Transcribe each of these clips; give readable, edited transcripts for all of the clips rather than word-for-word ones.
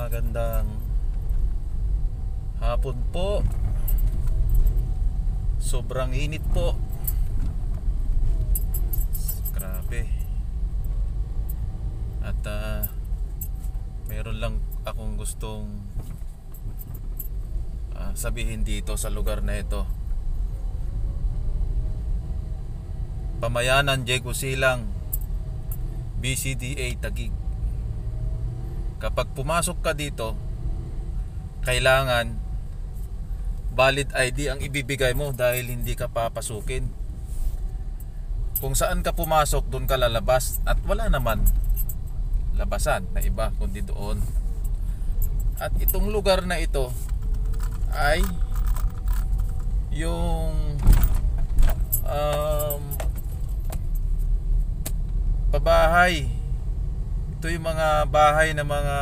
Magandang hapon po. Sobrang init po. Grabe. At meron lang akong gustong sabihin dito sa lugar na ito. Pamayanan Diego Silang, BCDA Taguig. Kapag pumasok ka dito, kailangan valid ID ang ibibigay mo dahil hindi ka papasukin. Kung saan ka pumasok, doon ka lalabas. At wala naman labasan na iba kundi doon. At itong lugar na ito ay yung pabahay. Ito yung mga bahay ng mga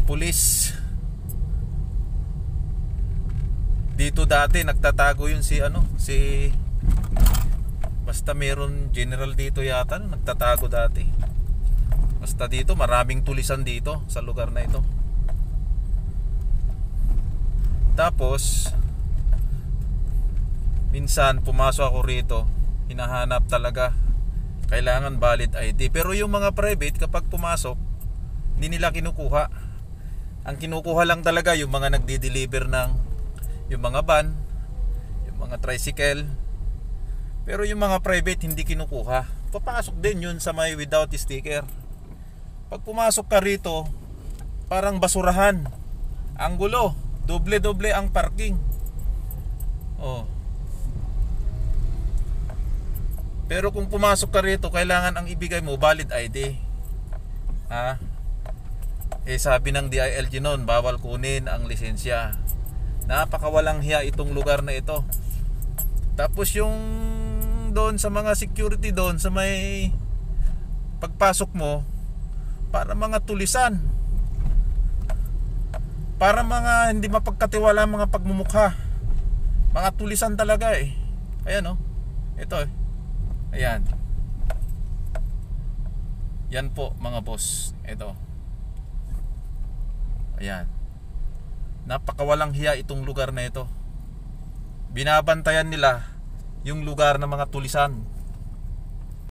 pulis. Dito dati nagtatago yun si basta meron general dito yata nagtatago dati. Basta dito maraming tulisan dito sa lugar na ito. Tapos minsan pumasok ako rito, hinahanap talaga, kailangan valid ID. Pero yung mga private, kapag pumasok, hindi nila kinukuha. Ang kinukuha lang talaga yung mga nagdi-deliver ng yung mga van, yung mga tricycle. Pero yung mga private hindi kinukuha. Papasok din yun sa may without sticker. Pag pumasok ka rito, parang basurahan. Ang gulo, doble-doble ang parking. Oh. Pero kung pumasok ka rito, kailangan ang ibigay mo valid ID. Sabi ng DILG noon, bawal kunin ang lisensya. Napakawalang hiya itong lugar na ito. Tapos yung doon sa mga security doon sa may pagpasok mo, para mga tulisan, para mga hindi mapagkatiwala mga pagmumukha, mga tulisan talaga eh. Ayan ito ayan, yan po mga boss. Ito, ayan, napakawalang hiya itong lugar na ito. Binabantayan nila yung lugar ng mga tulisan.